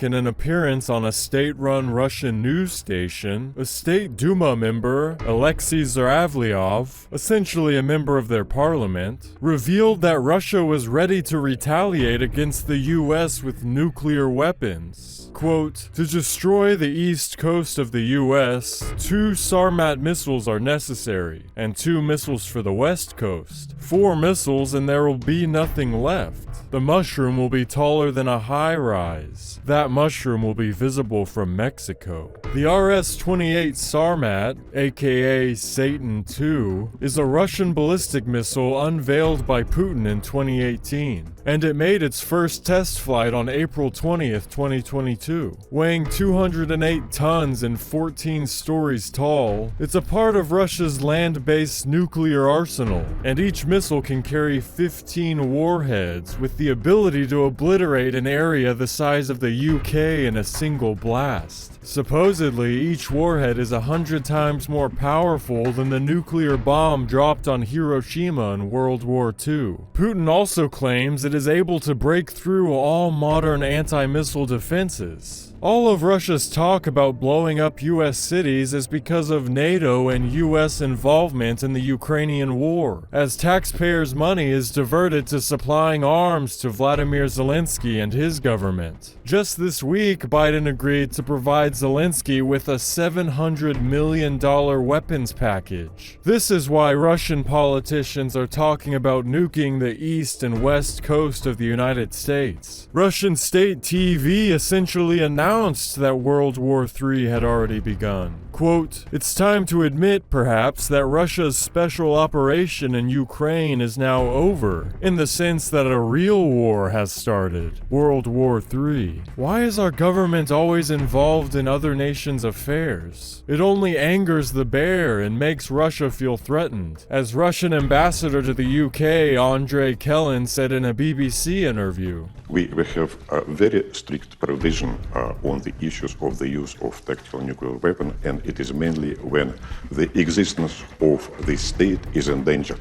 in an appearance on a state-run Russian news station, a state Duma member, Alexei Zaravlyov, essentially a member of their parliament, revealed that Russia was ready to retaliate against the US with nuclear weapons. Quote, "To destroy the east coast of the US, 2 Sarmat missiles are necessary, and 2 missiles for the west coast. 4 missiles and there will be nothing left. The mushroom will be taller than a high-rise. That mushroom will be visible from Mexico." The RS-28 Sarmat, aka Satan II, is a Russian ballistic missile unveiled by Putin in 2018, and it made its first test flight on April 20th, 2022. Weighing 208 tons and 14 stories tall, it's a part of Russia's land-based nuclear arsenal, and each missile can carry 15 warheads with the ability to obliterate an area the size of the UK in a single blast. Supposedly, each warhead is 100 times more powerful than the nuclear bomb dropped on Hiroshima in World War II. Putin also claims it is able to break through all modern anti-missile defenses. All of Russia's talk about blowing up US cities is because of NATO and US involvement in the Ukrainian war, as taxpayers' money is diverted to supplying arms to Vladimir Zelensky and his government. Just this week, Biden agreed to provide Zelensky with a $700 million weapons package. This is why Russian politicians are talking about nuking the east and west coast of the United States. Russian state TV essentially announced that World War III had already begun. Quote, "It's time to admit, perhaps, that Russia's special operation in Ukraine is now over, in the sense that a real war has started, World War III. Why is our government always involved in other nations' affairs? It only angers the bear and makes Russia feel threatened," as Russian ambassador to the UK, Andrei Kellen, said in a BBC interview. We have a very strict provision on the issues of the use of tactical nuclear weapon, and it is mainly when the existence of the state is endangered.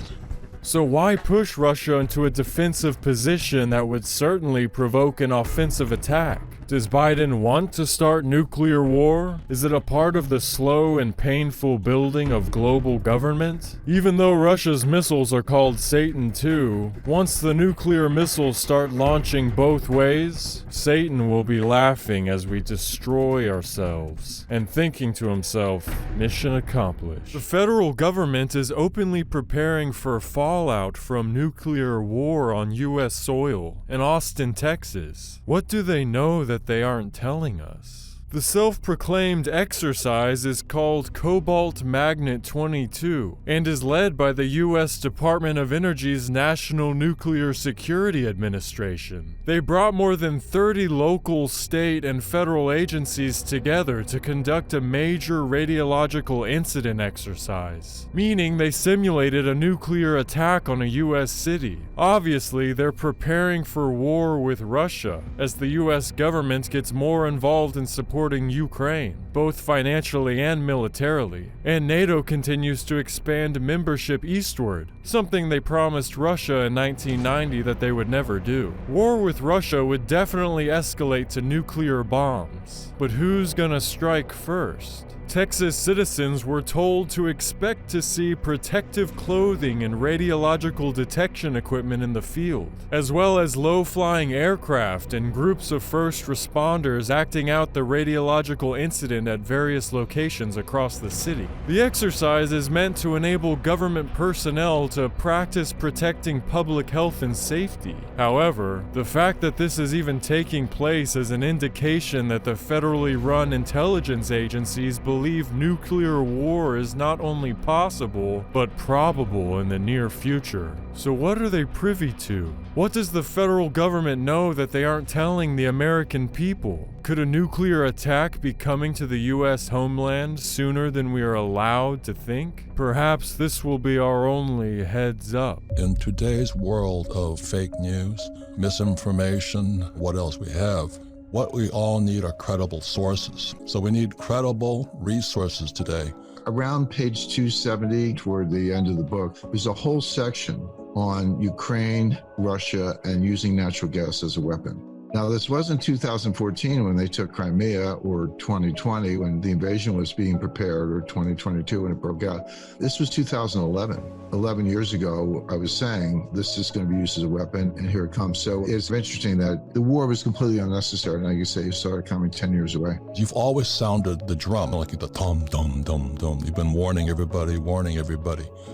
So why push Russia into a defensive position that would certainly provoke an offensive attack? Does Biden want to start nuclear war? Is it a part of the slow and painful building of global government? Even though Russia's missiles are called Satan II, once the nuclear missiles start launching both ways, Satan will be laughing as we destroy ourselves and thinking to himself, mission accomplished. The federal government is openly preparing for fallout from nuclear war on U.S. soil in Austin, Texas. What do they know that they aren't telling us? The self-proclaimed exercise is called Cobalt Magnet 22 and is led by the U.S. Department of Energy's National Nuclear Security Administration. They brought more than 30 local, state, and federal agencies together to conduct a major radiological incident exercise, meaning they simulated a nuclear attack on a U.S. city. Obviously, they're preparing for war with Russia, as the U.S. government gets more involved in supporting Ukraine, both financially and militarily, and NATO continues to expand membership eastward, something they promised Russia in 1990 that they would never do. War with Russia would definitely escalate to nuclear bombs, but who's gonna strike first? Texas citizens were told to expect to see protective clothing and radiological detection equipment in the field, as well as low-flying aircraft and groups of first responders acting out the radiological incident at various locations across the city. The exercise is meant to enable government personnel to practice protecting public health and safety. However, the fact that this is even taking place is an indication that the federally run intelligence agencies believe nuclear war is not only possible, but probable in the near future. So what are they privy to? What does the federal government know that they aren't telling the American people? Could a nuclear attack be coming to the U.S. homeland sooner than we are allowed to think? Perhaps this will be our only heads up. In today's world of fake news, misinformation, what else we have, what we all need are credible sources. So we need credible resources today. Around page 270, toward the end of the book, there's a whole section on Ukraine, Russia, and using natural gas as a weapon. Now, this wasn't 2014 when they took Crimea, or 2020 when the invasion was being prepared, or 2022 when it broke out. This was 2011. 11 years ago, I was saying this is going to be used as a weapon, and here it comes. So it's interesting that the war was completely unnecessary. Now you say you saw it coming 10 years away. You've always sounded the drum, like the dum, dum, dum, dum. You've been warning everybody.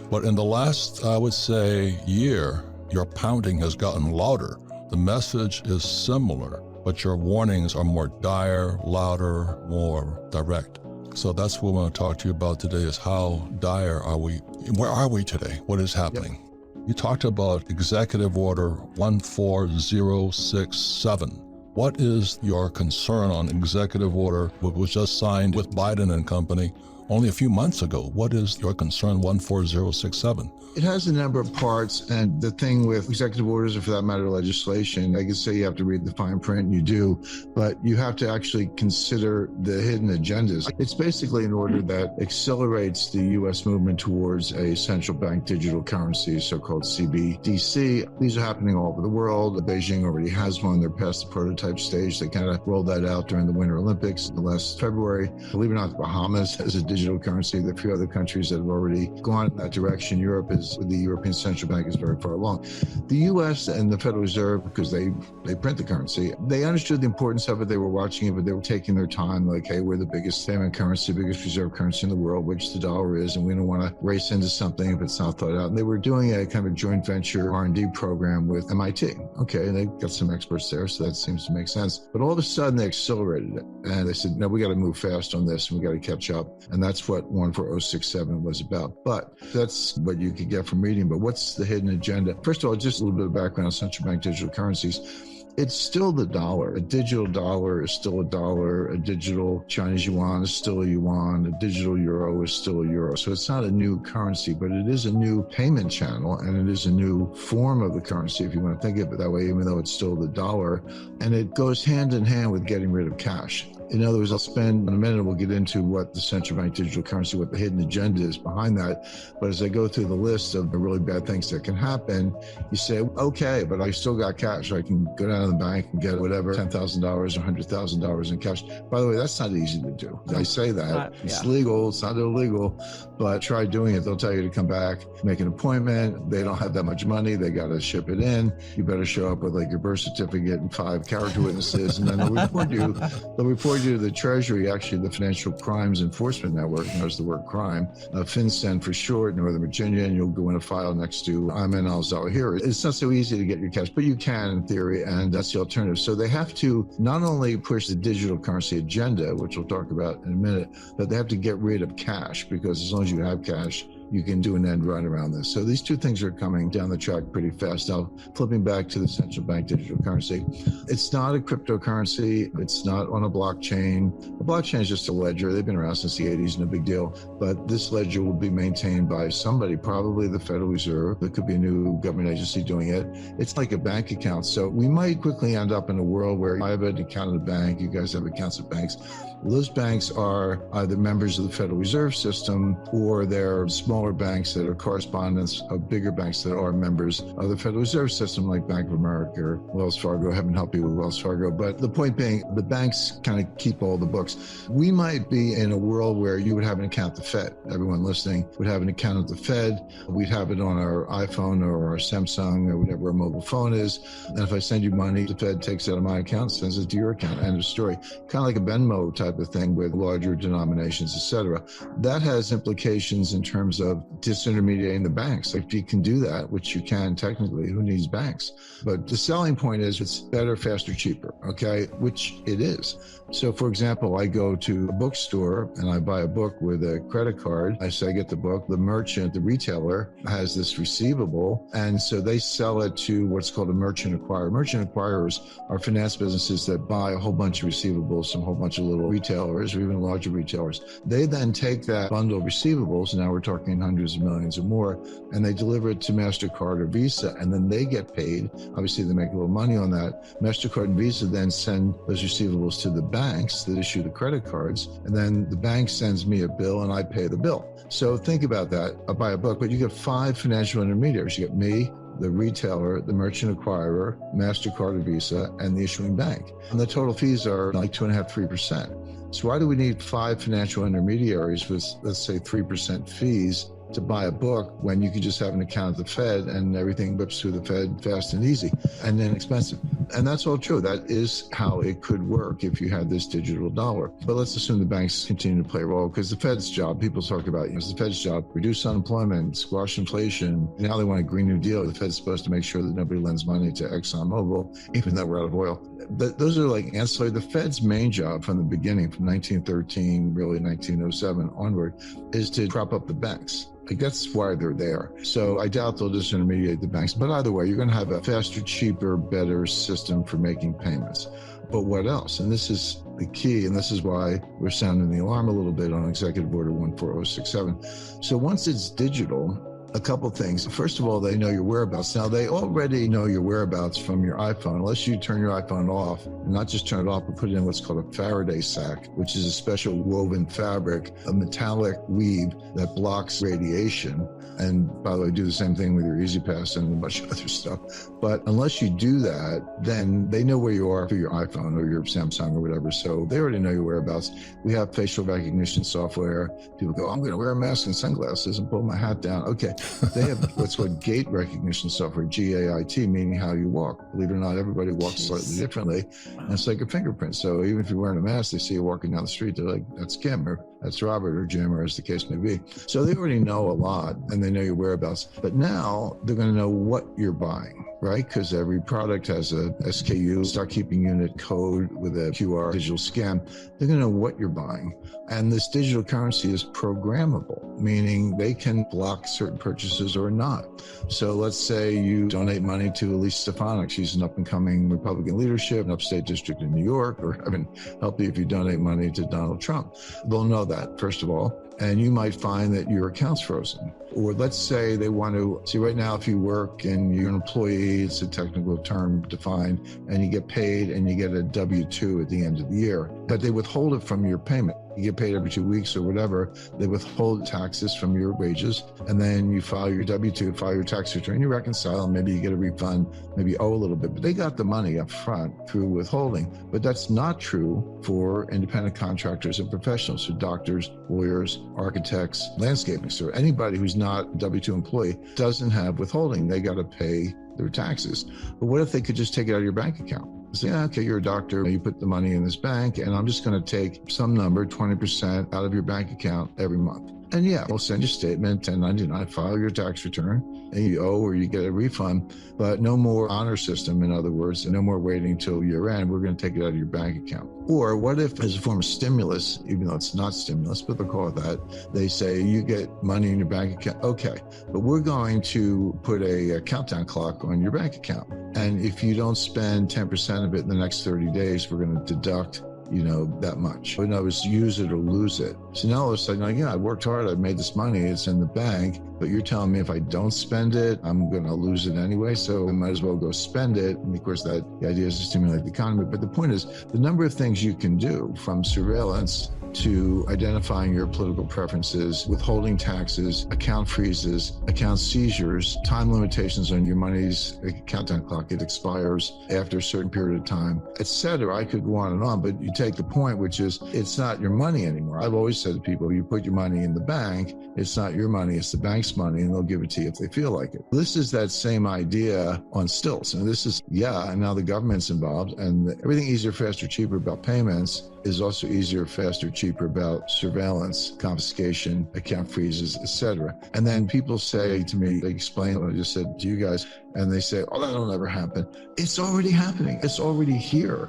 But in the last, I would say, year, your pounding has gotten louder. The message is similar, but your warnings are more dire, louder, more direct. So that's what we want to talk to you about today, is how dire are we? Where are we today? What is happening? Yep. You talked about Executive Order 14067. What is your concern on Executive Order, what was just signed with Biden and company only a few months ago? What is your concern, 14067? It has a number of parts, and the thing with executive orders, or for that matter, legislation, I can say you have to read the fine print, and you do, but you have to actually consider the hidden agendas. It's basically an order that accelerates the U.S. movement towards a central bank digital currency, so-called CBDC. These are happening all over the world. Beijing already has one. They're past the prototype stage. They kind of rolled that out during the Winter Olympics last February. Believe it or not, the Bahamas has a digital currency. There are a few other countries that have already gone in that direction. Europe is, the European Central Bank is very far along. The U.S. and the Federal Reserve, because they print the currency, they understood the importance of it. They were watching it, but they were taking their time, like, hey, we're the biggest payment currency, biggest reserve currency in the world, which the dollar is, and we don't want to race into something if it's not thought out. And they were doing a kind of a joint venture R&D program with MIT. Okay, and they got some experts there, so that seems to make sense. But all of a sudden, they accelerated it, and they said, no, we got to move fast on this, and we got to catch up. And that's what 14067 was about. But that's what you could get from reading. But what's the hidden agenda? First of all, just a little bit of background on central bank digital currencies. It's still the dollar. A digital dollar is still a dollar. A digital Chinese yuan is still a yuan. A digital euro is still a euro. So it's not a new currency, but it is a new payment channel, and it is a new form of the currency, if you want to think of it that way, even though it's still the dollar. And it goes hand in hand with getting rid of cash. In other words, I'll spend in a minute, we'll get into what the central bank digital currency, what the hidden agenda is behind that. But as I go through the list of the really bad things that can happen, you say, okay, but I still got cash. I can go down to the bank and get whatever, $10,000 or $100,000 in cash. By the way, that's not easy to do. I say that. It's legal. It's not illegal. But try doing it. They'll tell you to come back, make an appointment. They don't have that much money. They got to ship it in. You better show up with like your birth certificate and 5 character witnesses, and then they'll report you. They'll report you to the Treasury, actually the Financial Crimes Enforcement Network, knows the word crime, FinCEN for short, Northern Virginia, and you'll go in a file next to Ayman al-Zawahiri. It's not so easy to get your cash, but you can in theory, and that's the alternative. So they have to not only push the digital currency agenda, which we'll talk about in a minute, but they have to get rid of cash, because as long as you have cash, you can do an end run around this. So these two things are coming down the track pretty fast. Now, flipping back to the central bank digital currency, it's not a cryptocurrency. It's not on a blockchain. A blockchain is just a ledger. They've been around since the 80s, no big deal. But this ledger will be maintained by somebody, probably the Federal Reserve. There could be a new government agency doing it. It's like a bank account. So we might quickly end up in a world where I have an account at a bank, you guys have accounts at banks. Those banks are either members of the Federal Reserve System, or they're smaller banks that are correspondents of bigger banks that are members of the Federal Reserve System, like Bank of America or Wells Fargo. Heaven help you with Wells Fargo. But the point being, the banks kind of keep all the books. We might be in a world where you would have an account at the Fed. Everyone listening would have an account at the Fed. We'd have it on our iPhone or our Samsung or whatever our mobile phone is. And if I send you money, the Fed takes it out of my account, sends it to your account. End of story. Kind of like a Venmo type of thing with larger denominations, etc. That has implications in terms of disintermediating the banks. If you can do that, which you can technically, who needs banks? But the selling point is it's better, faster, cheaper, okay? Which it is. So for example, I go to a bookstore and I buy a book with a credit card. I say I get the book. The merchant, the retailer has this receivable. And so they sell it to what's called a merchant acquirer. Merchant acquirers are finance businesses that buy a whole bunch of receivables from a whole bunch of little retailers or even larger retailers. They then take that bundle of receivables, now we're talking hundreds of millions or more, and they deliver it to MasterCard or Visa, and then they get paid. Obviously, they make a little money on that. MasterCard and Visa then send those receivables to the banks that issue the credit cards, and then the bank sends me a bill and I pay the bill. So think about that. I buy a book, but you get 5 financial intermediaries. You get me, the retailer, the merchant acquirer, MasterCard or Visa, and the issuing bank. And the total fees are like 2.5%, 3%. So why do we need 5 financial intermediaries with, let's say, 3% fees to buy a book when you can just have an account at the Fed and everything whips through the Fed fast and easy and inexpensive? And that's all true. That is how it could work if you had this digital dollar. But let's assume the banks continue to play a role, because the Fed's job, people talk about, it's the Fed's job, reduce unemployment, squash inflation. Now they want a Green New Deal. The Fed's supposed to make sure that nobody lends money to ExxonMobil, even though we're out of oil. But those are like ancillary. The Fed's main job from the beginning, from 1913, really 1907 onward, is to prop up the banks. Like, that's why they're there. So I doubt they'll disintermediate the banks. But either way, you're going to have a faster, cheaper, better system for making payments. But what else? And this is the key, and this is why we're sounding the alarm a little bit on Executive Order 14067. So once it's digital, a couple things. First of all, they know your whereabouts. Now, they already know your whereabouts from your iPhone, unless you turn your iPhone off, and not just turn it off, but put it in what's called a Faraday sac, which is a special woven fabric, a metallic weave that blocks radiation. And by the way, do the same thing with your EasyPass and a bunch of other stuff. But unless you do that, then they know where you are through your iPhone or your Samsung or whatever. So they already know your whereabouts. We have facial recognition software. People go, I'm going to wear a mask and sunglasses and pull my hat down. Okay. They have what's called gait recognition software, GAIT, meaning how you walk. Believe it or not, everybody walks slightly differently. And it's like a fingerprint. So even if you're wearing a mask, they see you walking down the street, they're like, that's Kim, or that's Robert, or Jim, or as the case may be. So they already know a lot, and they know your whereabouts. But now they're going to know what you're buying, right? Because every product has a SKU, stock keeping unit code with a QR digital scan. They're going to know what you're buying. And this digital currency is programmable, meaning they can block certain purchases or not. So let's say you donate money to Elise Stefanik. She's an up-and-coming Republican leadership in upstate district in New York, or heaven help you if you donate money to Donald Trump. They'll know that, first of all. And you might find that your account's frozen. Or let's say they want to see, right now, if you work and you're an employee, it's a technical term defined, and you get paid and you get a W-2 at the end of the year, but they withhold it from your payment. You get paid every 2 weeks or whatever. They withhold taxes from your wages, and then you file your W-2, file your tax return, you reconcile, and maybe you get a refund, maybe you owe a little bit, but they got the money up front through withholding. But that's not true for independent contractors and professionals, so doctors, lawyers, architects, landscaping, so anybody who's not a W-2 employee doesn't have withholding. They got to pay their taxes. But what if they could just take it out of your bank account? Say, yeah, okay, you're a doctor, you put the money in this bank, and I'm just going to take some number, 20% out of your bank account every month. And yeah, we'll send you a statement, 1099, file your tax return, and you owe or you get a refund, but no more honor system, in other words, and no more waiting till year end. We're going to take it out of your bank account. Or what if, as a form of stimulus, even though it's not stimulus, but they'll call it that, they say you get money in your bank account. Okay, but we're going to put a countdown clock on your bank account. And if you don't spend 10% of it in the next 30 days, we're going to deduct that much. But no, it's use it or lose it. So now all of a sudden, yeah, I worked hard, I've made this money, it's in the bank, but you're telling me if I don't spend it, I'm going to lose it anyway, so I might as well go spend it. And of course, the idea is to stimulate the economy. But the point is, the number of things you can do, from surveillance to identifying your political preferences, withholding taxes, account freezes, account seizures, time limitations on your money's countdown clock, it expires after a certain period of time, etc. I could go on, but you take the point, which is it's not your money anymore. I've always said to people, you put your money in the bank, it's not your money, it's the bank's money, and they'll give it to you if they feel like it. This is that same idea on stilts. And this is, and now the government's involved, and everything easier, faster, cheaper about payments is also easier, faster, cheaper about surveillance, confiscation, account freezes, etc. And then people say to me, they explain what I just said to you guys, and they say, oh, that'll never happen. It's already happening. It's already here.